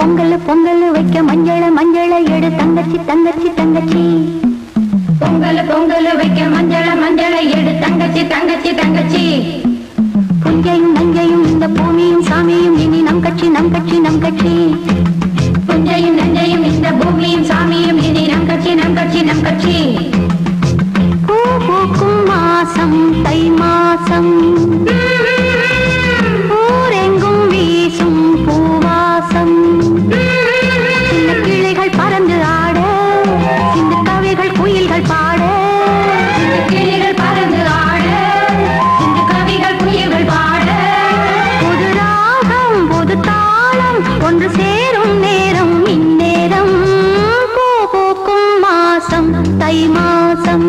பொங்கல் பொங்கல் வைக்க மஞ்சள மஞ்சள எடு தங்கச்சி தங்கச்சி தங்கச்சி. பொங்கல் பொங்கல் வைக்க மஞ்சள மஞ்சள எடு தங்கச்சி தங்கச்சி தங்கச்சி. புஞ்சையும் நஞ்சையும் இந்த பூமியும் சாமியும் இனி நம் கட்சி நம் கட்சி நம் கட்சி. புஞ்சையும் நஞ்சையும் இந்த பூமியும் சாமியும் இனி நம் கட்சி நம் கட்சி நம் கட்சி. பூ பூக்கும் மாசம் தை மாசம், ஊரெங்கும் வீசும் பூவாசம். சின்ன கிளைகள் பறந்து ஆட, சின்ன கவிகள் குயில்கள் பாட. சின்ன கிளிகள் பறந்து ஆட, சின்ன கவிகள் குயில்கள் பாட. புது ராகம் புது தாளம் ஒன்று சேரும் நேரம் இந்நேரம். பூ பூக்கும் மாசம் தை மாசம்,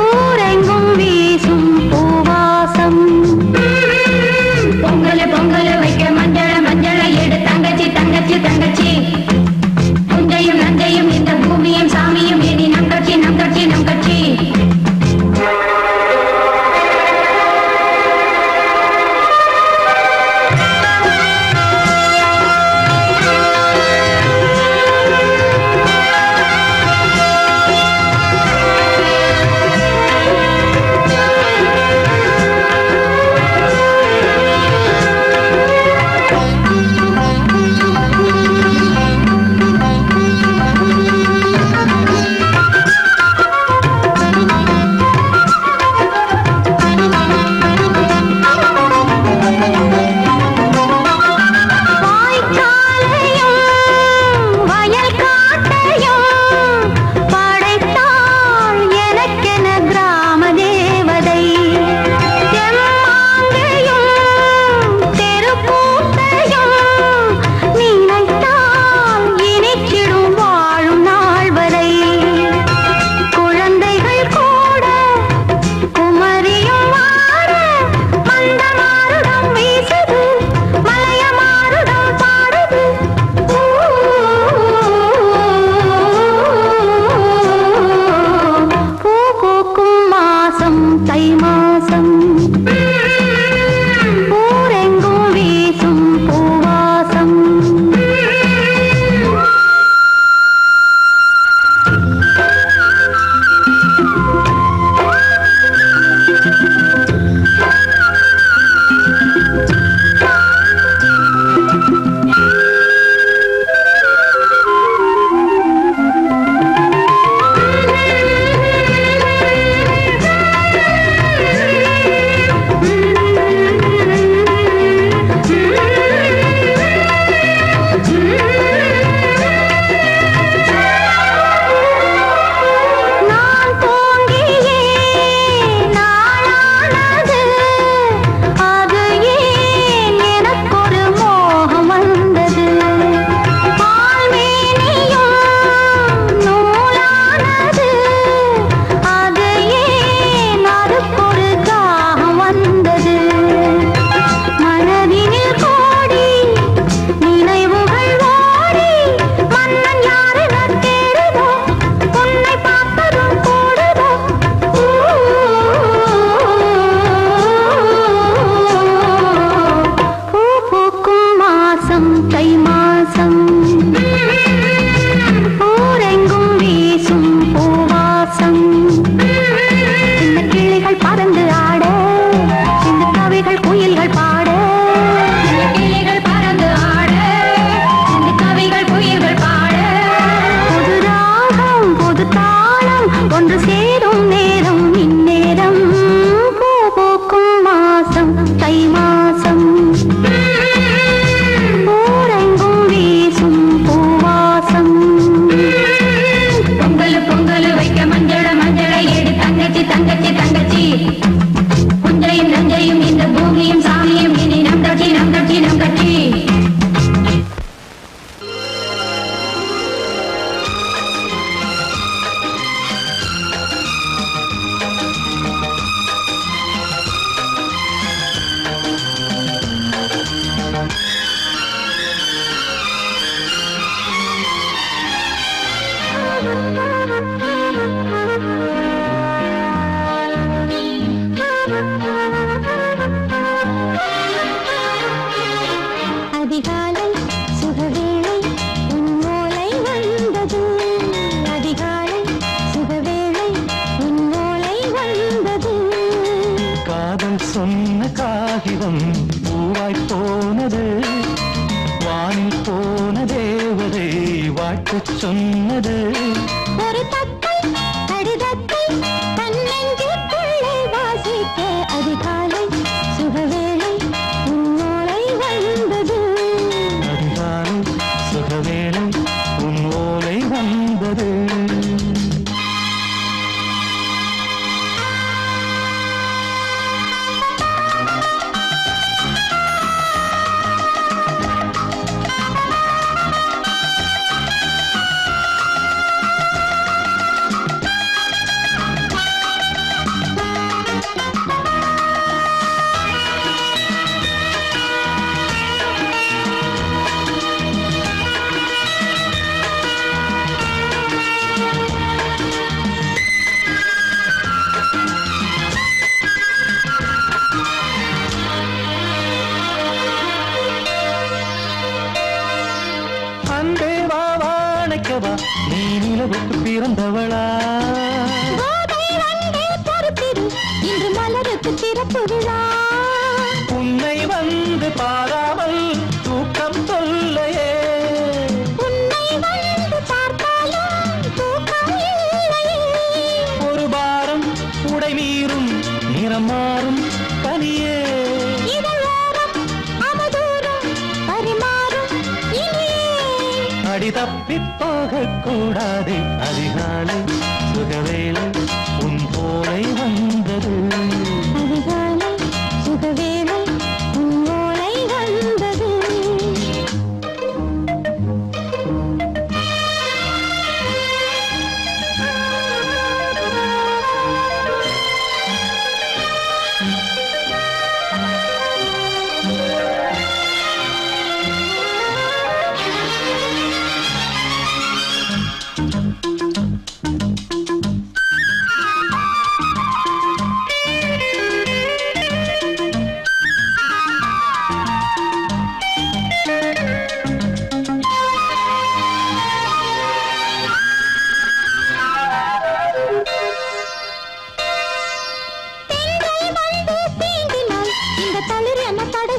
ஊரெங்கும் வீசும் பூவாசம். பொங்கல் பொங்கல் வைக்க மஞ்சள மஞ்சள எடு தங்கச்சி தங்கச்சி தங்கச்சி. புஞ்சையும் நஞ்சையும் இந்த பூமியும் சாமியும் இனி நம் கட்சி நம் கட்சி நம் கட்சி. அதிகாலை நிலவா நீ நிலவுக்கு பிறந்தவளா கோதை வந்தே பொறுப்பிரு இன்று மலருக்கு திறப்பு விழா உன்னை வந்து பாராமல் தூக்கம் சொல்லையே உன்னை வந்து பார்த்தாலும் தூக்கம் இல்லையே ஒரு பாரம் உடை மீறும் நிறம் மாறும் தனியே இதழோரம் அவதூறும் பரிமாறும் இனியே அடி தப்பிப் போகக் கூடாது அதிகாலை சுகவேளை உன் போலை வந்தது அதிகாலை சுகவேளை உன்னோலை வந்தது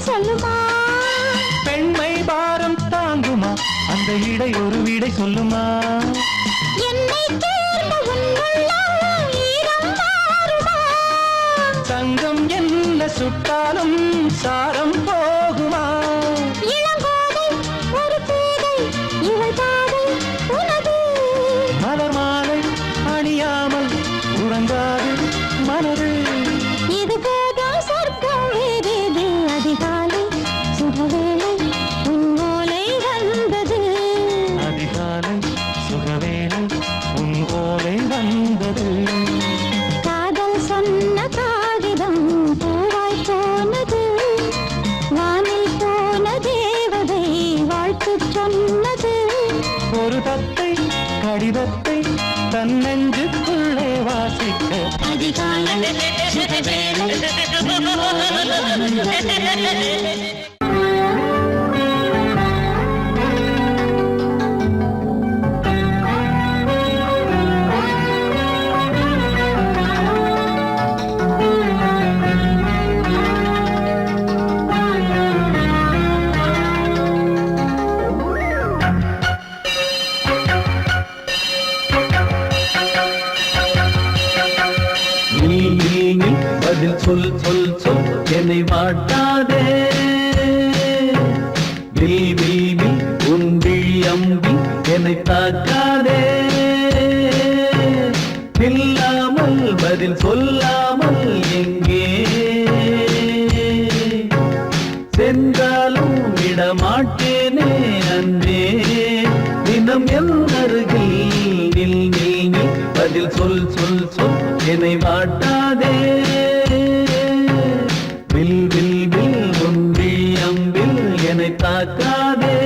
சொல்லுமா பெண்மை பாரம் தாங்குமா அந்த இடை ஒரு விடை சொல்லுமா என்னை தேர்ந்த உன்னுள்ளம் ஈரம் மாறுமா தங்கம் என்ன சுட்டாலும் சாரம் போகுமா இளங்கோதை ஒரு பேதை இவள் பாதை உனது மலர் மாலை அணியாமல் உறங்காது மனது இது போதும் சொர்க்கம் வேறேது அதிகாலை சுகவேளை உன்னோலை வந்தது அதிகாலை சுகவேளை உன் ஓலை வந்தது காதல் சொன்ன காகிதம் பூவாய் போனது வானில் போன தேவதை வாழ்த்து சொன்னது ஒரு தத்தை கடிதத்தை தன் நெஞ்சுக்குள்ளே வாசிக்க அதிகாலை சுகவேளை உன்னோலை வந்தது பதில் சொல் சொல் சொல் என்னை வாட்டாதே வில் வில் வில் உன் விழி அம்பி என்னை தாக்காதே இல்லாமல் பதில் சொல்லாமல் எங்கே சென்றாலும் விடமாட்டேனே அன்றே தினம் என் அருகில் நில் நில் நில் பதில் சொல் சொல் சொல் என்னை வாட்டாதே வில் வில் வில் ஒன்றி அம்பில் என்னை தாக்காதே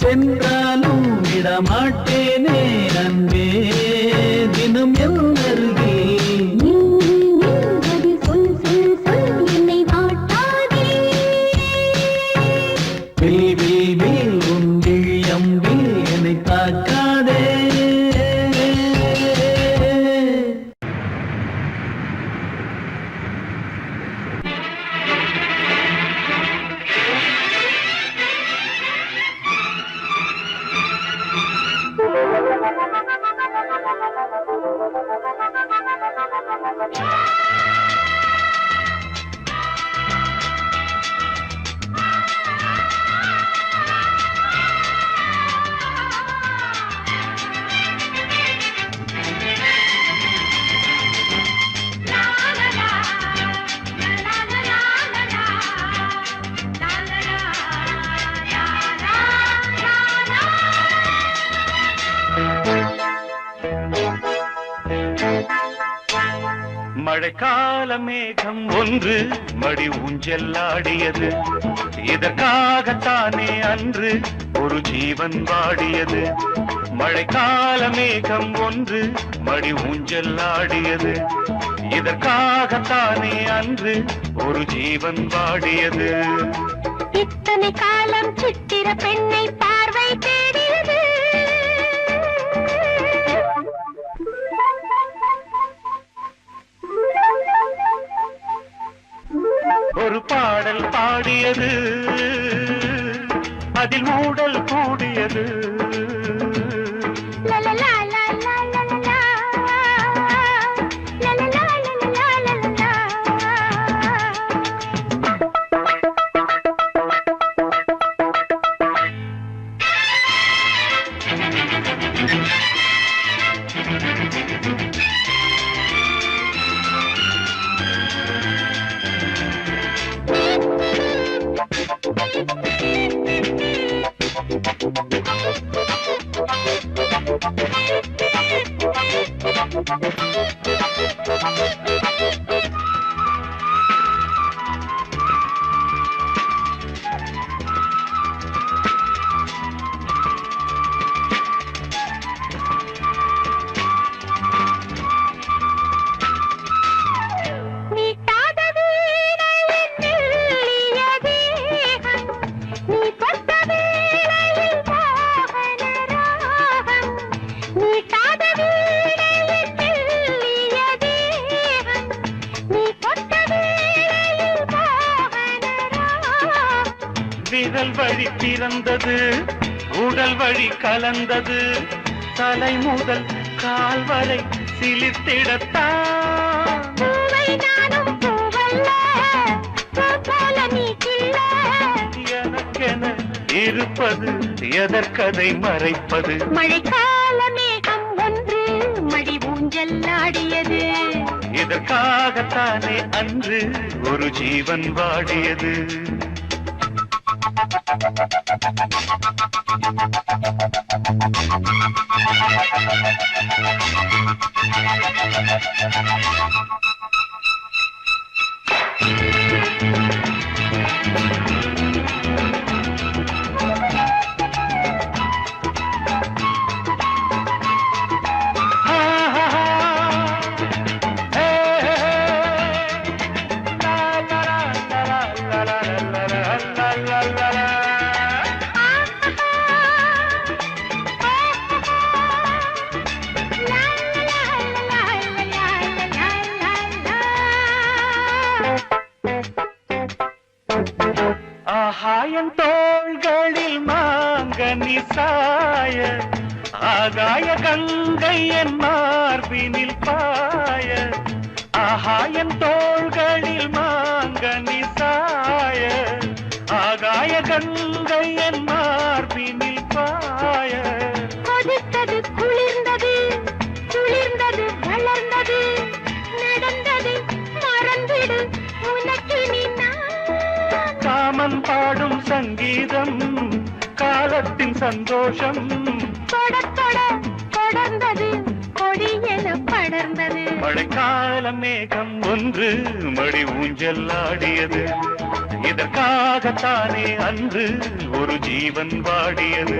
வென்றாலும் விடமாட்டேனே அன்பே தினம் என் அருகில் நின்றது சொல் சொல் சொல் என்னை வாட்டாதே வில் வில் வில் உன் விழியம்பில் என்னை தாக்காதே மழைக்கால மேகம் ஒன்று மடி ஊஞ்செல்லாடியது இதற்காகத்தானே அன்று ஒரு ஜீவன் வாடியது மழைக்கால மேகம் ஒன்று மடி ஊஞ்செல்லாடியது இதற்காகத்தானே அன்று ஒரு ஜீவன் வாடியது இத்தனை காலம் சித்திர பெண்ணை பார்வை தேடியது ஒரு பாடல் பாடியது அதில் மூடல் கூடியது லலலா லா லா லா லா லலலா லலலா லலலா விரல் வழி பிறந்தது உடல் வழி கலந்தது தலை முதல் கால் வரை சிலிர்த்திடத்தான் எனக்கென இருப்பது எதற்கதை மறைப்பது மழைக்கால மேகம் ஒன்று மடி ஊஞ்சல்லாடியது இதற்காகத்தானே அன்று ஒரு ஜீவன் வாடியது ஆகாயன் தோள்களில் மாங்கனி சாய ஆகாய கங்கை என் மார்பினில் பாய ஆகாயன் தோள்களில் மாங்கனி சாய ஆகாய கங்கை என் மார்பினில் பாய கொதித்தது குளிர்ந்தது குளிர்ந்தது வளர்ந்தது நடந்தது மறந்திடு உனக்கு நீ காமன் பாடும் சங்கீதம் காலத்தின் சந்தோஷம் தொட தொட தொடர்ந்தது கொடி என படர்ந்தது. மழைக்கால மேகம் ஒன்று மடி ஊஞ்சல் ஆடியது. இதற்காகத்தானே அன்று ஒரு ஜீவன் வாடியது.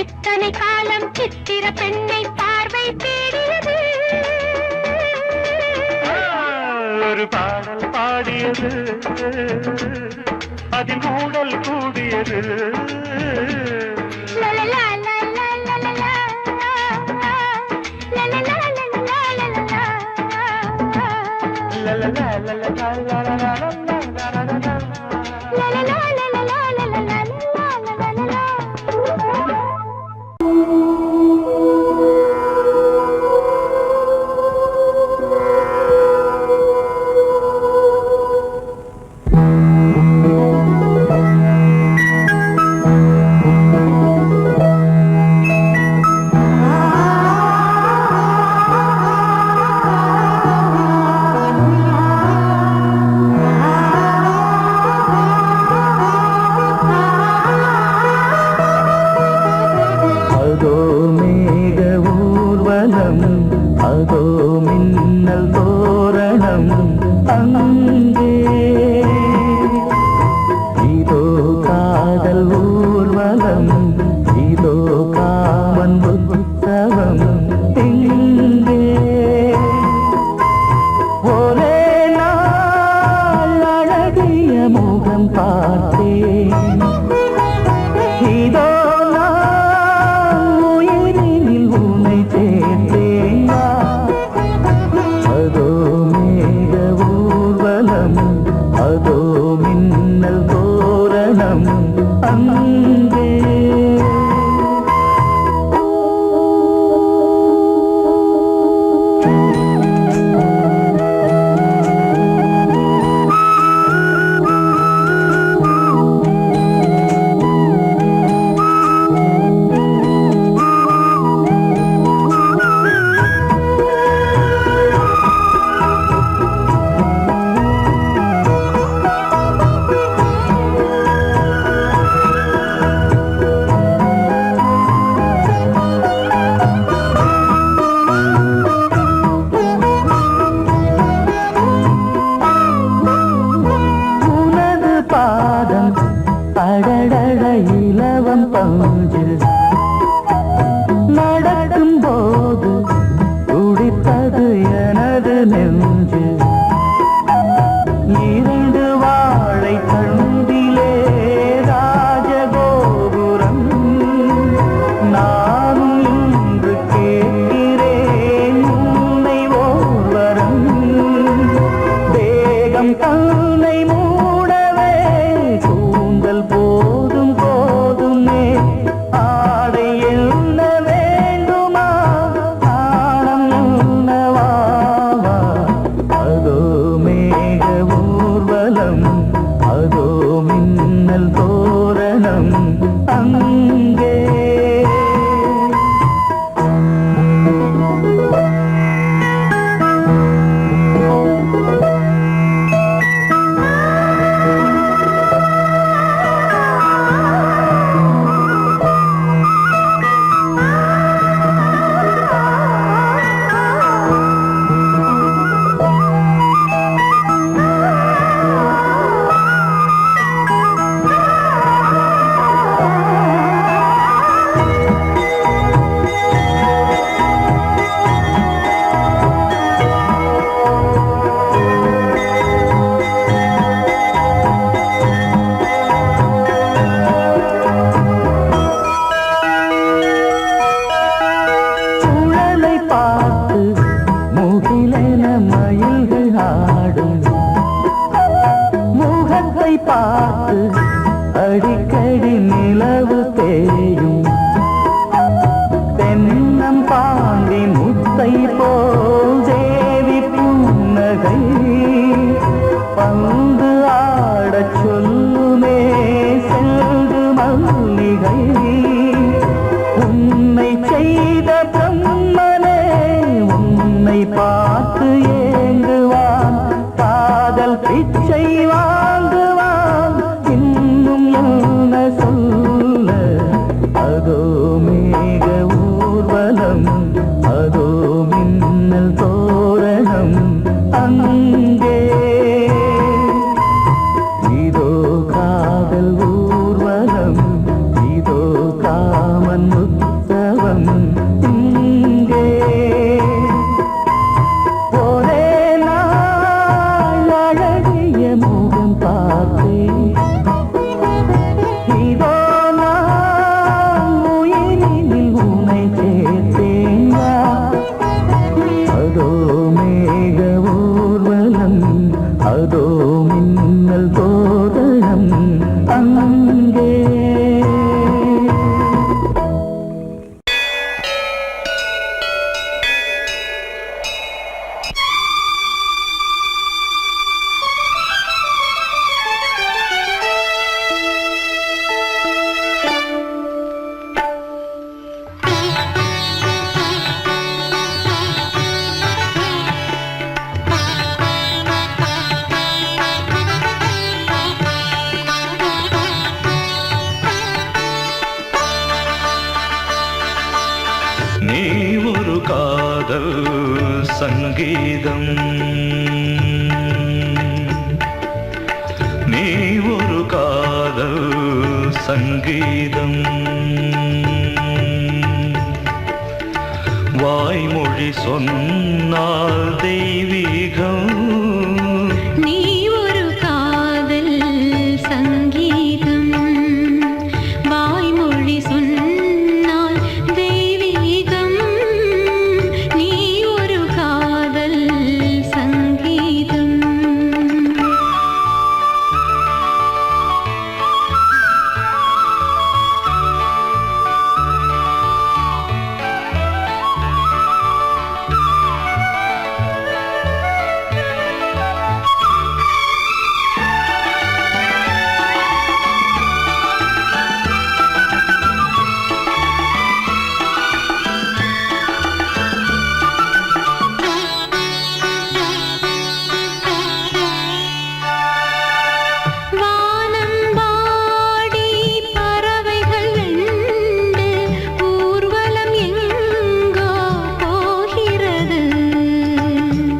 இத்தனை காலம் சித்திர பெண்ணை பார்வை தேடியது. ஒரு பாடல் பாடியது, அதில் ஊடல் கூடியது. லலலா, லலலா, லலலா, லலலா, லலலா, லலலா. சங்கீதம் நீ ஒரு காதல் சங்கீதம் வாய்மொழி சொன்னால் தெய்வீகம் நீ ஒரு காதல் சங்கீதம் வாய்மொழி சொன்னால் தெய்வீகம் நீ ஒரு காதல் சங்கீதம்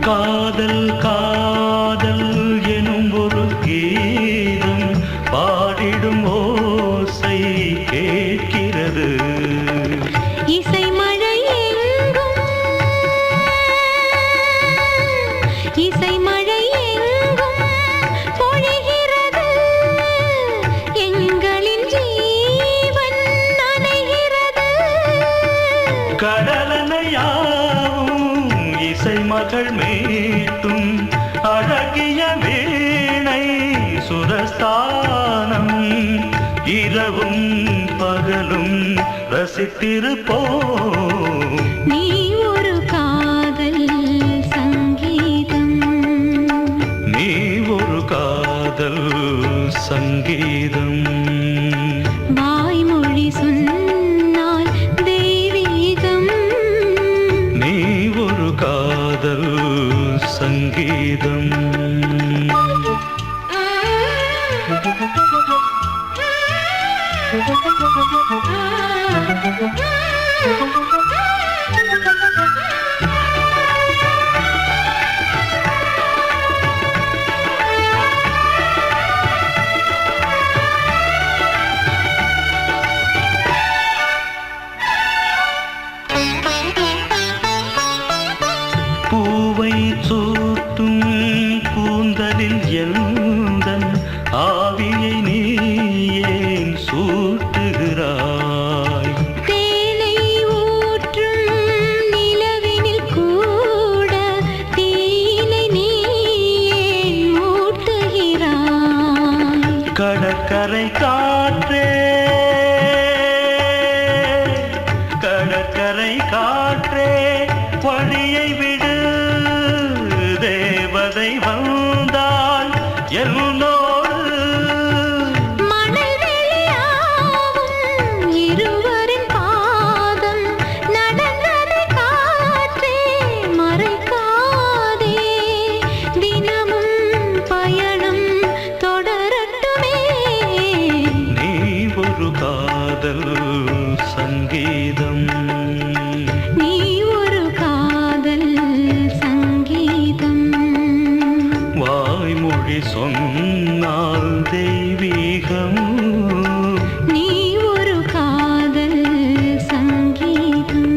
காதல் காதல் எனும் ஒரு கீதம் பாடிடும் ஓசை கேட்கிறது இசை மழை எங்கும் இசை மழை எங்கும் பொழிகிறது எங்களின் ஜீவன் நனைகிறது கடலனையாவும் இசை மகள் மீட்டும் அழகிய வீணை சுரஸ்தானம் இரவும் பகலும் ரசித்திருப்போம் நீ ஒரு காதல் சங்கீதம் நீ ஒரு காதல் சங்கீதம் வாய்மொழி சொன்னால் தெய்வீகம் நீ ஒரு காதல் சங்கீதம் பூவை சூட்டும் கூந்தலில் எந்தன் ஆவியை நீ ஏன் சூட்டுகிறாய் தேனை ஊற்றும் நிலவினில் கூட தீனை நீ ஏன் மூட்டுகிறாய் கடற்கரை காற்றே கடற்கரை காற்றே வழியை விடு தேவதை வந்தால் என்னோடு மணல் வெளியாகும் இருவரின் பாதம் நடந்ததை காற்றே மறைக்காதே தினமும் பயணம் தொடரட்டுமே நீ ஒரு காதல் சங்கீதம் நீ ஒரு காதல் சங்கீதம் வாய்மொழி சொன்னால் தெய்வீகம் நீ ஒரு காதல் சங்கீதம்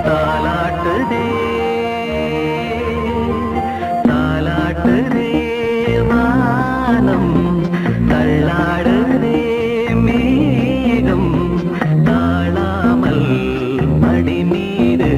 தாலாட்டுதே தாலாட்டுதே வானம் தள்ளாடுதே மேகம் தாழாமல் மடி மீது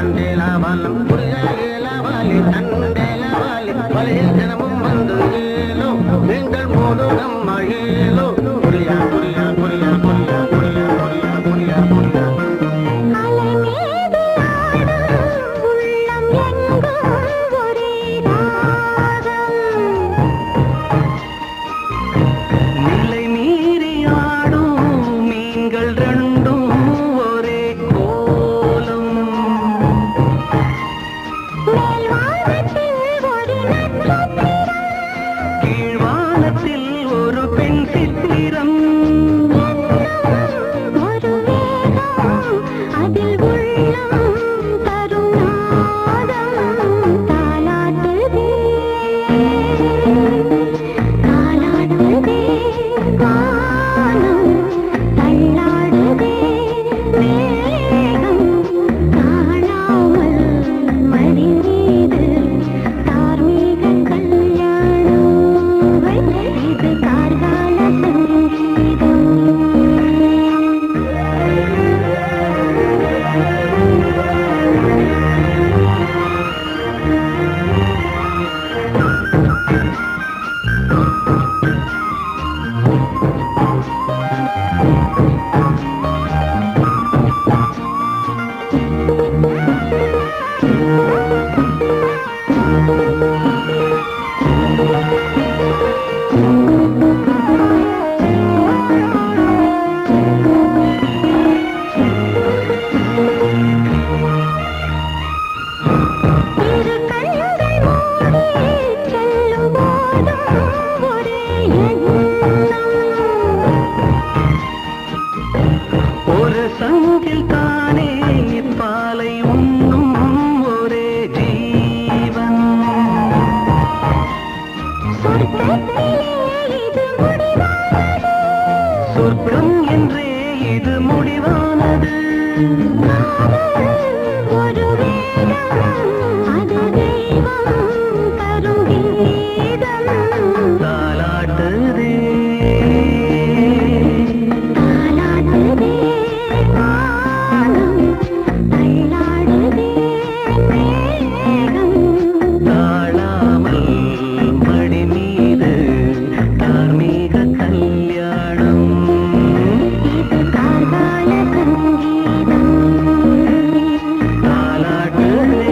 தண்டேலா வாலம் புரியாகேலா வாலி தண்டேலா வாலி வலையில் தினமும் வந்து ஏலோ நீங்கள் மோதோ நம்ம ஏலோ புரியா புரியா புரியா புரியா புரியா புரியா புரியா புரியா அலை மீது ஆடும் உள்ளம் எங்கும் ஒரே ராகம். நிலை மீறி ஆடும் மீன்கள் ரெண்டும் ஒரே கோலம். மேல்வானத்தில் ஒரு நட்சத்திரம், கீழ்வானத்தில் ஒரு பெண் சித்திரம். ஒரு வேகம் அதில் உள்ளம் தரும் நாதம் தாலாட்டுதே தாலாட்டுதே வானம் தள்ளாடுதே மேகம் காணாமல் மடி மீது தார்மீக கல்யாணம் இது கார்கால சங்கீதம். இரு கண்கள் மூடி செல்லும் போதும் ஒரே எண்ணம். ஒரு சங்கில் தானே பாலை உண்ணும் ஒரே ஜீவன். சொர்க்கத்திலே இது முடிவானது, சொர்க்கம் என்றே இது முடிவானது. ஒரு வேதம் அது தெய்வம் தரும் கீதம். தாலாட்டுதே தாலாட்டுதே வானம் தள்ளாடுதே மேகம் தாழாமல் மடி மீது தார்மீக கல்யாணம். இது கார்கால சங்கீதம். தாலாட்டுதே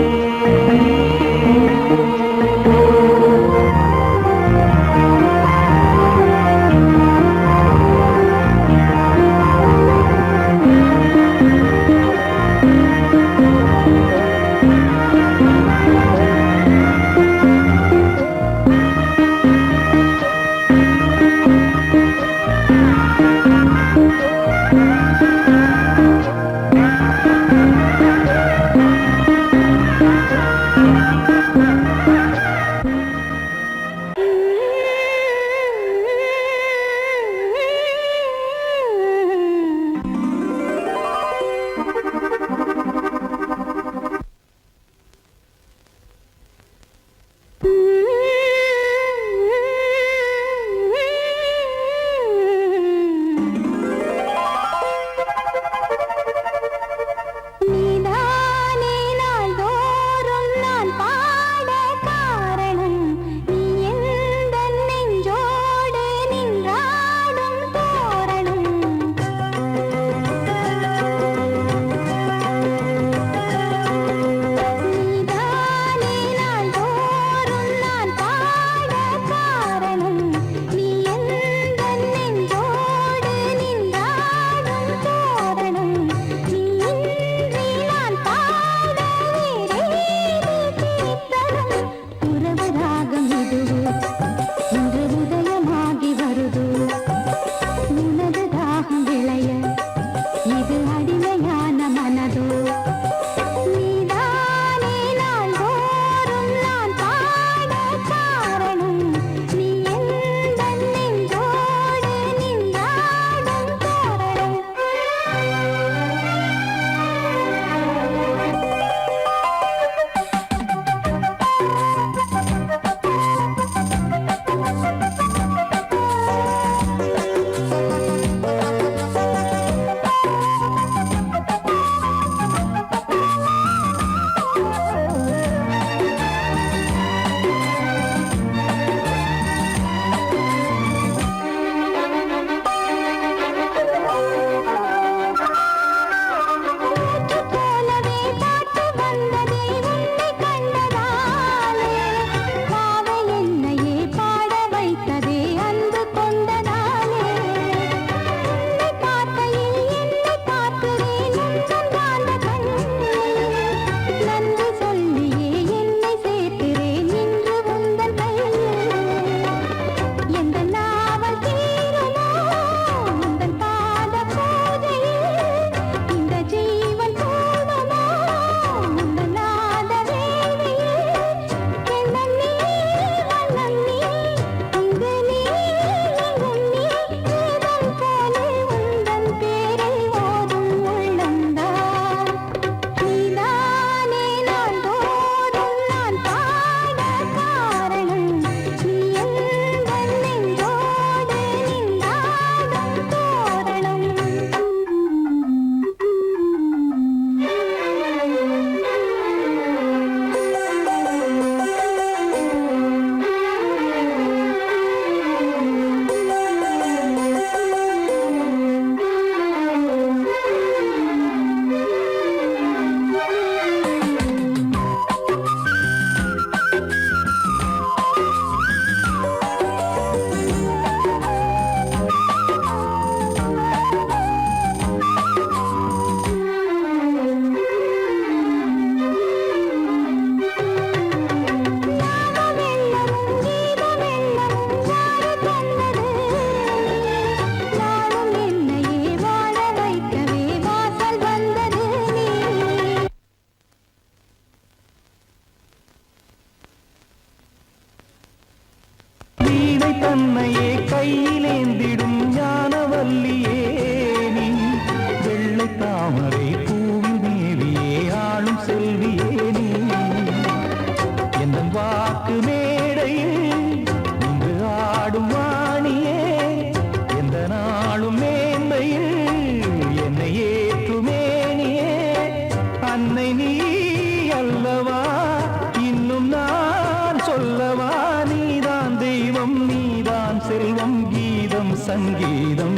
சங்கீதம்.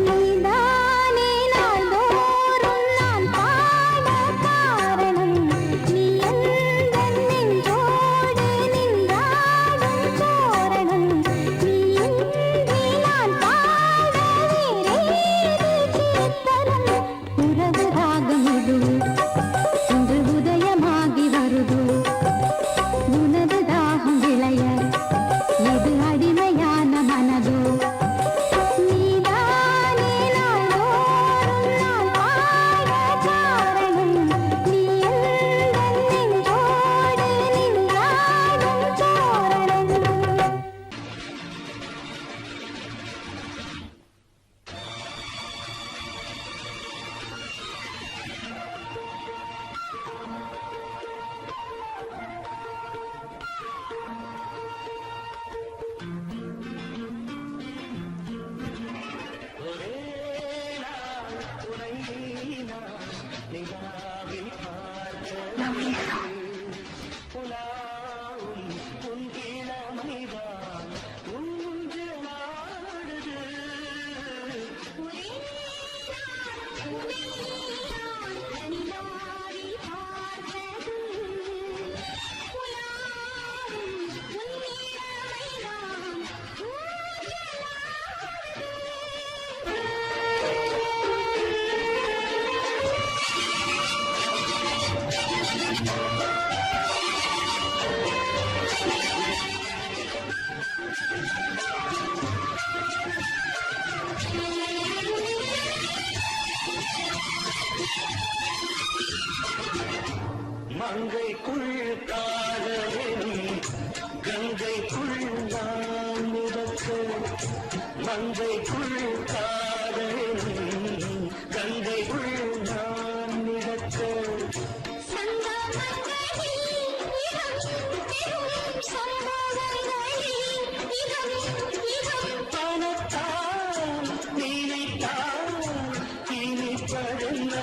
நீதானே நாள்தோறும் நான் பாட காரணம். நீ எந்தன் நெஞ்சோடு நின்றாடும் தோரணம். நீ இன்றி நான் பாட வேறேது கீர்த்தனம். உறவு ராகம் இது இன்று உதயமாகி வருது. உனது தாகம் விளைய இது அடிமையான மனதோ. நீதானே நாள்தோறும் நான் பாட காரணம். நீ எந்தன் நெஞ்சோடு நின்றாடும் தோரணம். மங்கைக்குள் காதலின் கங்கைக்குள் நான் மிதக்க. மங்கைக்குள் காதலின் கங்கைக்குள் நான் மிதக்க. பணத்தால் நினைத்தால் இனிப்பதென்ன.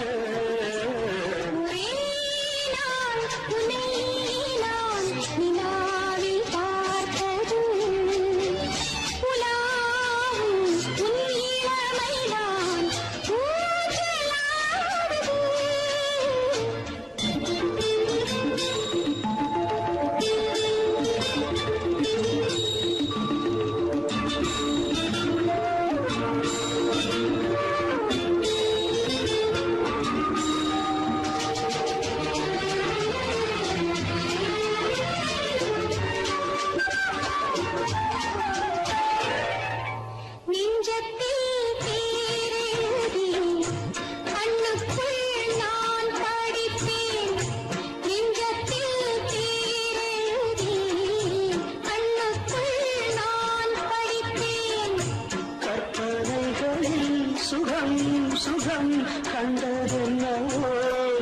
சுகம் சுகம் கண்டதென்னவோ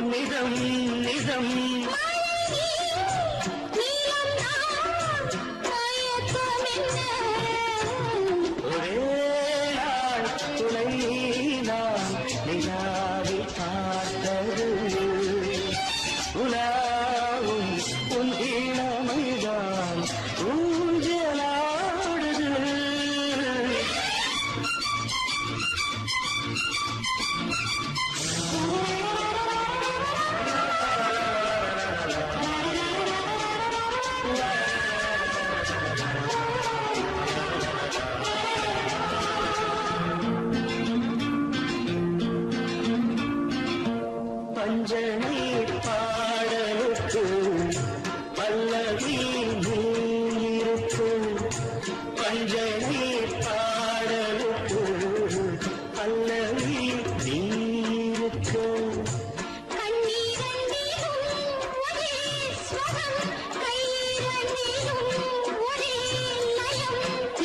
நிதம் நிதம். ஒரே நாள் துணை நான் நிலாவில் பார்த்தது. உலாவும் உன் இளமைதான் ஊஞ்சலாடுது. பஞ்சனி பாடலுக்கு பல்லவி நீருக்கு. பஞ்சனி பாடலுக்கு பல்லவி நீருக்கு.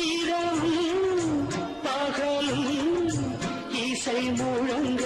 இரவும் பகலும் இசை முழங்க.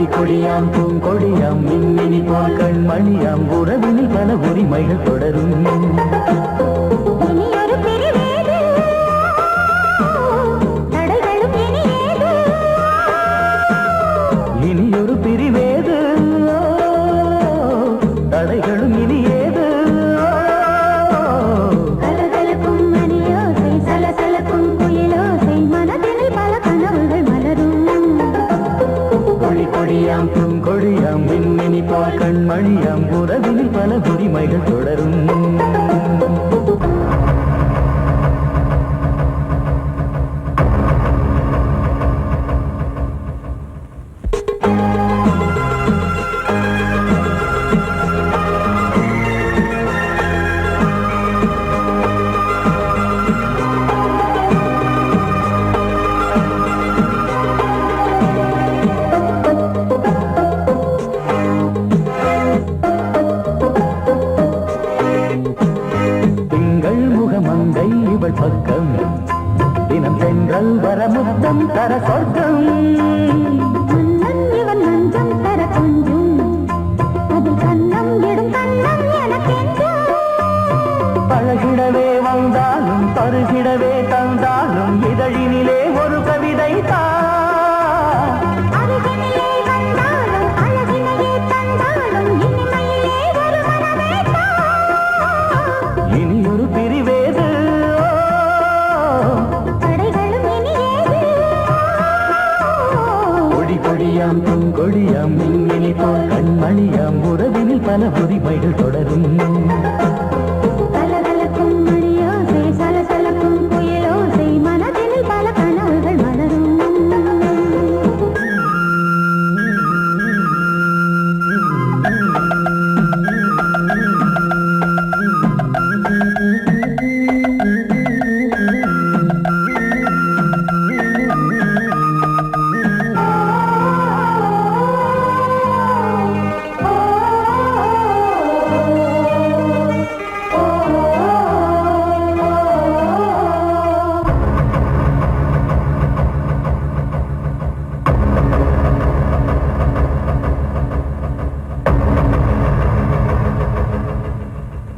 கொடி கொடியாம் பூங்கொடியாம் மின்மினி போல் கண்மணியாம் உறவினில் பல உரிமைகள் தொடரும். இனியொரு பிரிவேது, தடைகளும் இனியேது. இனியொரு பிரிவேது, தடைகளும் இனியேது. கலகலக்கும் மணியோசை, சலசலக்கும் குயிலோசை, மனதினில் பல கனவுகள் மலரும். கொடி கொடியாம் பூங்கொடியாம் மின்மினி போல் கண்மணியாம் உறவினில் பல உரிமைகள் தொடரும். முகமங்கை இவள் பக்கம் தினம் சென்றல் வரமுத்தம் தர சொர்க்கம். மன்னன் இவன் நஞ்சம் தர கொஞ்சும், அதில் கண்ணம் இடும் கண்ணம் எனக்கென்றும். பழகிடவே வந்தாலும் பருகிடவே தந்தாலும் இதழினிலே ஒரு கவிதை தான். அருகினிலே வந்தாலும் அழகினையே தந்தாலும் இனிமையிலே ஒரு மனமே தான். இனியொரு பிரிவேது, தடைகளும் இனியேது. கொடி கொடியாம் பூங்கொடியாம் மின்மினி போல் கண்மணியாம் உறவினில் பல உரிமைகள் தொடரும். கலகலக்கும் மணியோசை, சலசலக்கும் குயிலோசை, மனதினில் பல கனவுகள் மலரும்.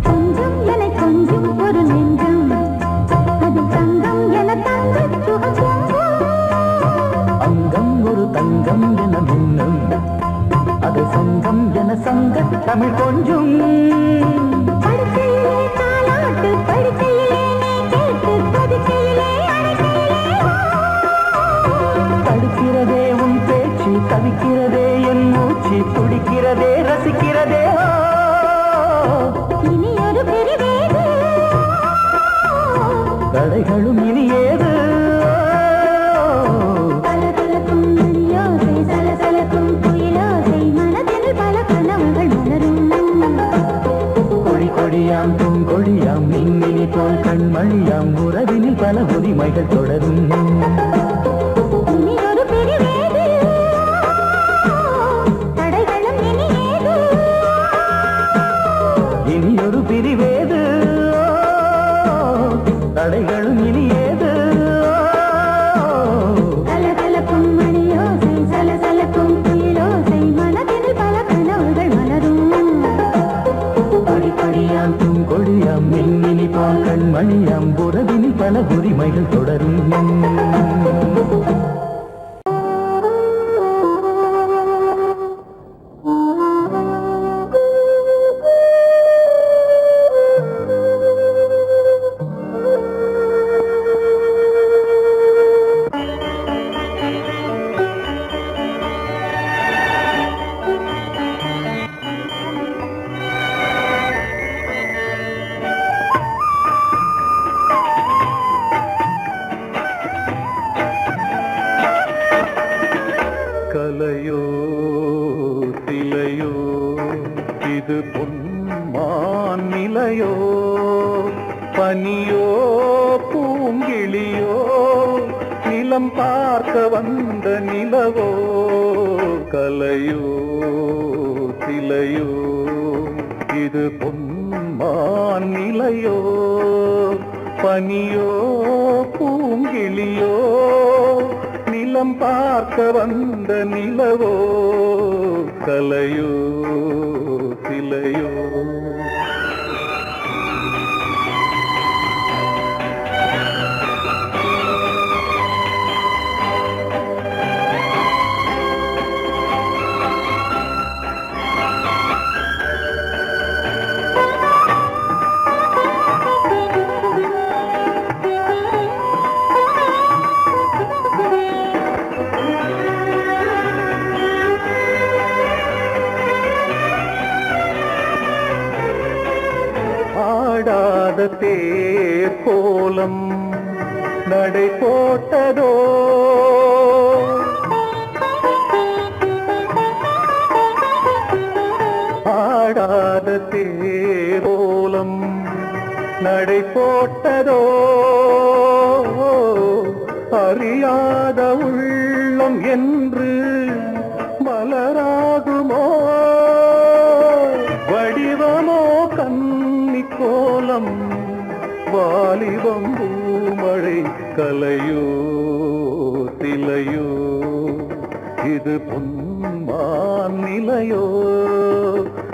கொஞ்சம் என கொஞ்சம் ஒரு நெஞ்சம், அது தங்கம் என தங்கச் சுகம் பொங்கும். அங்கம் ஒரு தங்கம் என மின்னும், அது சங்கம் என சங்க தமிழ் கொஞ்சும். படுக்கையிலே தாலாட்டு, படுக்கையிலே நீ கேட்டு, படுக்கையிலே அணைக்கையிலே வா. தடுக்கிறதே உன் பேச்சு, தவிக்கிறதே என் மூச்சு, துடிக்கிறதே ரசிக்கிறதே. இனியொரு பிரிவேது, தடைகளும் இனியேது. கலகலக்கும் மணியோசை, சலசலக்கும் குயிலோசை, மனதினில் பல கனவுகள் மலரும். கொடி கொடியாம் பூங்கொடியாம் மின்மினி போல் கண்மணியாம் உறவினில் பல உரிமைகள் தொடரும். இனியொரு பிரிவேது, தடைகளும் இனியேது. இனியொரு பிரிவேது, தடைகளும் இனியேது. கலகலக்கும் மணியோசை, சலசலக்கும் குயிலோசை, மனதினில் பல கனவுகள் மலரும். கொடி கொடியாம் பூங்கொடியாம் மின்மினி போல் கண்மணியாம் உறவினில் பல உரிமைகள் தொடரும். கலையோ சிலையோ இது பொன்மான் நிலையோ, பனியோ பூங்கிளியோ, நிலம் பார்க்க வந்த நிலவோ. கலையோ சிலையோ இது பொன்மான் நிலையோ, பனியோ பூங்கிளியோ, நிலம் நிலம் பார்க்க வந்த நிலவோ கலையோ சிலையோ தேர் கோலம் நடை போட்டதோ ஆடாத தேர் கோலம் நடை போட்டதோ அறியாத உள்ளம் என்று மலராகுமோ வடிவமோ கன்னி கோலம் வாலிபம் பூமழை கலையோ சிலையோ இது பொன்மான் நிலையோ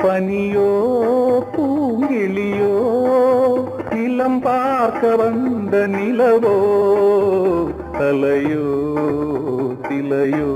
பனியோ பூங்கிளியோ நிலம் பார்க்க வந்த நிலவோ கலையோ சிலையோ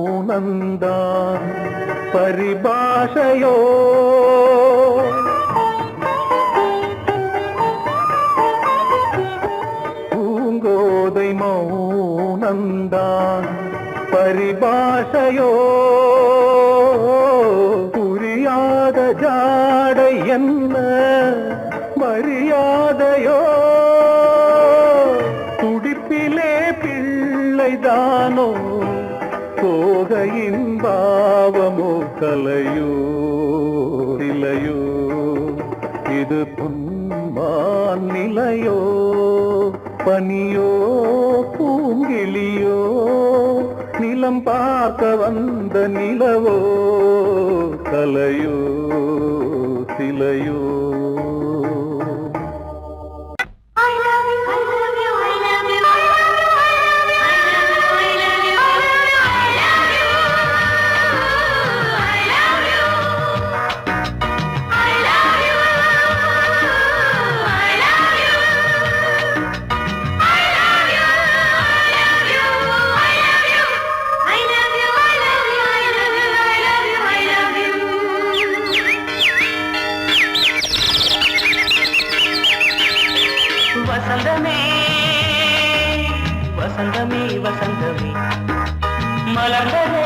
மௌனந்தான் பரிபாஷையோ பூங்கோதை மௌனந்தான் பரிபாஷையோ புரியாத ஜாடை என்ன மரியாதையோ துடிப்பிலே பிள்ளைதானோ போகையின் பாவமோ கலையோ இலையோ இது பொன்மான் நிலையோ பனியோ பூங்கிளியோ நிலம் பார்க்க வந்த நிலவோ கலையோ சிலையோ வசந்தமே வசந்தமே மலர்ந்ததே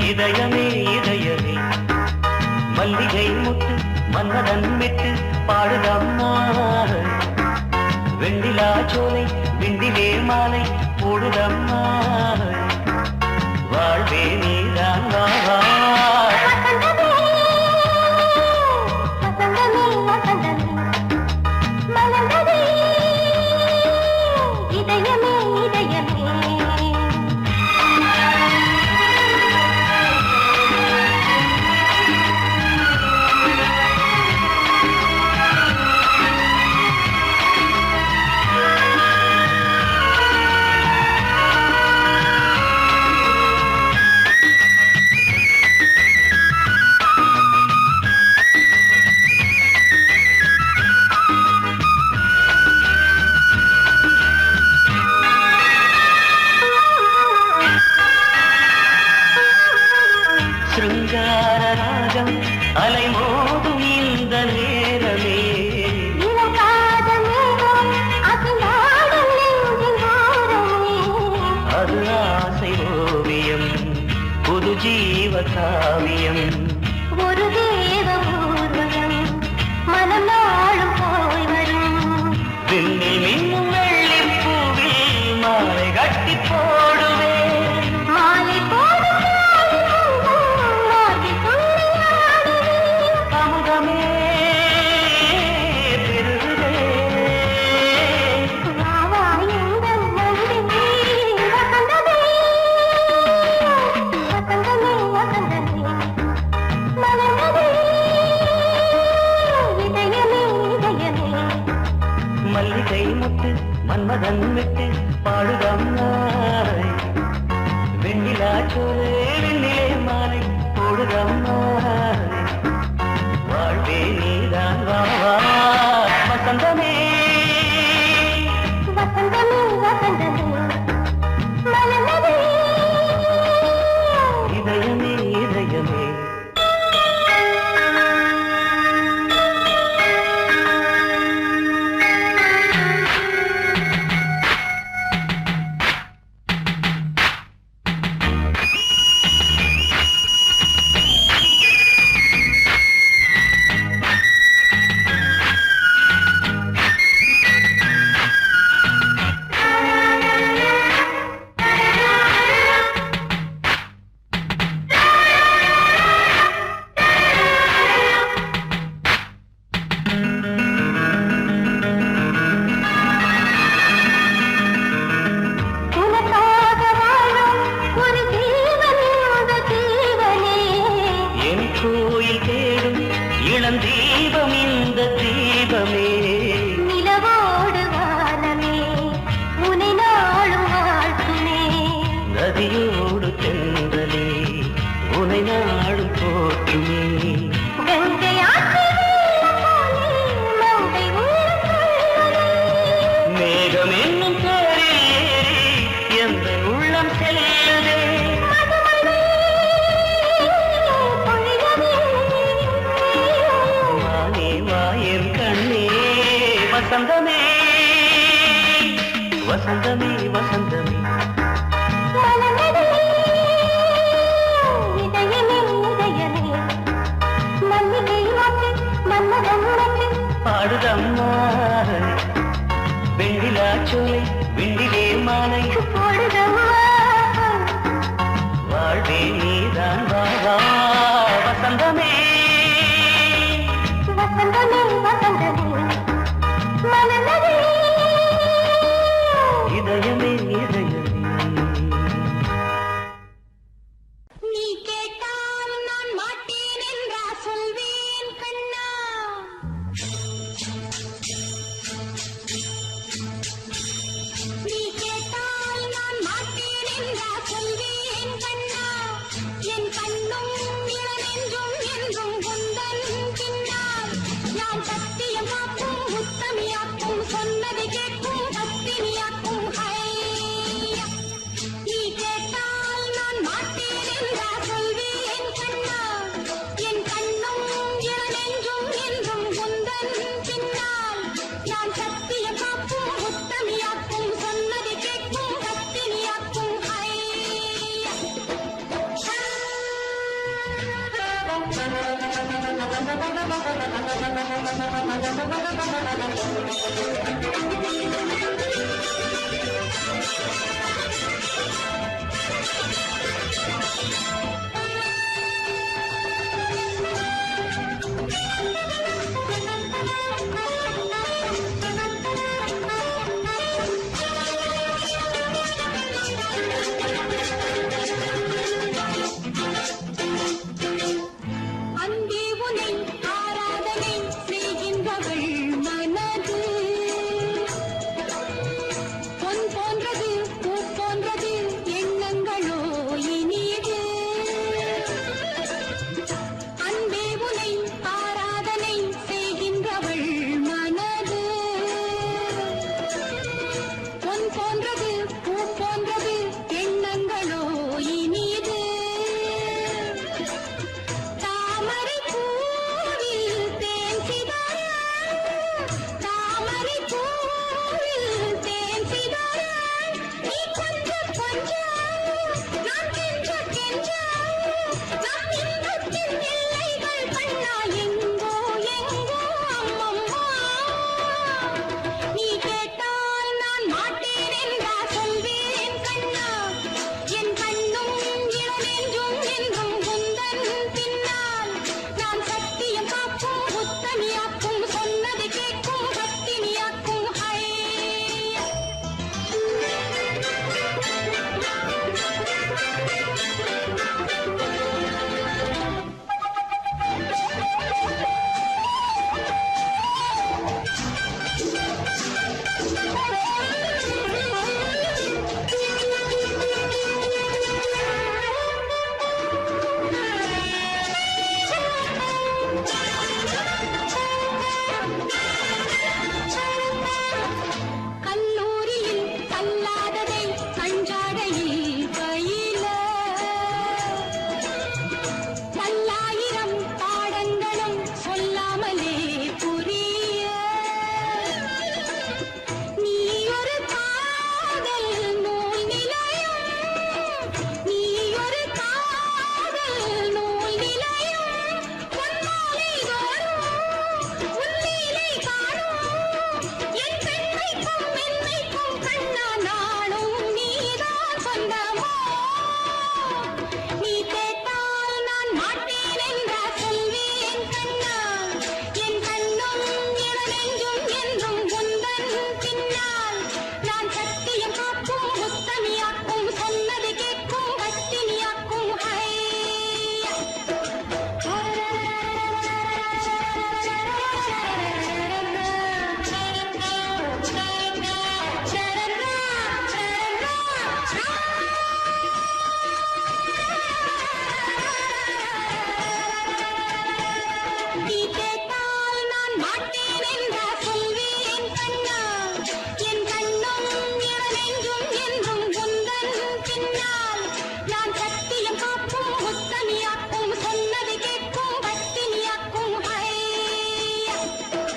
இதயமே இதயமே மல்லிகை முட்டு மன்னதன் விட்டு பாடுதம்மா வெண்ணிலா சோலை விண்டிலே மாலை போடுதம்மா வாழ்வே நீதான் வா சிருங்காரராஜம் அலைமோதும் இந்த நேரமே அது ஆசை ஓவியம் புது ஜீவ காவியம் ஒரு தேவ ஊர்வலம் மனம் நாளும் போய் வரும் விண்ணில் மின்னும் வெள்ளி பூவில் மாலை கட்டி போடுவே நதியோடு தென்றலே உனை நாடும் போற்றுமே கங்கை ஆற்று வெள்ளம் போலே மங்கை உள்ளம் கொள்ளுதே. மேகம் என்னும் பேரில் ஏறி எந்த உள்ளம் செல்லுதே மதுமழை பொழியவே. வானே வாயன் கண்ணே வசந்தமே வசந்தமே வசந்தமே மனநடை இதயமே இதயமே மல்லிகை வாக்கு மன்மதன் வாக்கு பாடுதம்மா வெண்ணிலா சோலை விண்டிலே மாலை போடுதம்மா. வாழ்வே நீதான் வா வா வசந்தமே வசந்தமே வசந்தமே மனநடை இதயமே இதயமே நீ கேட்டால் நான் மாட்டேன் என்றா சொல்வேன் கண்ணா. நீ கேட்டால் நான் மாட்டேன் என்றா சொல்வேன் கண்ணா. என் கண்ணும் இளநெஞ்சும் என்றும் குந்தன் பின்னால். நான் சத்தியமாக்கும் உத்தமியாக்கும் சொன்னதை கேட்கும் சத்தினியாக்கும் ஹையா. நீ கேட்டால் நான் மாட்டேன் என்றா சொல்வேன் கண்ணா. என் கண்ணும் இளநெஞ்சும் என்றும் குந்தன் பின்னால். நான் சத்தியமாக்கும் உத்தமியாக்கும் சொன்னதை கேட்கும் சத்தினியாக்கும் ஹையா.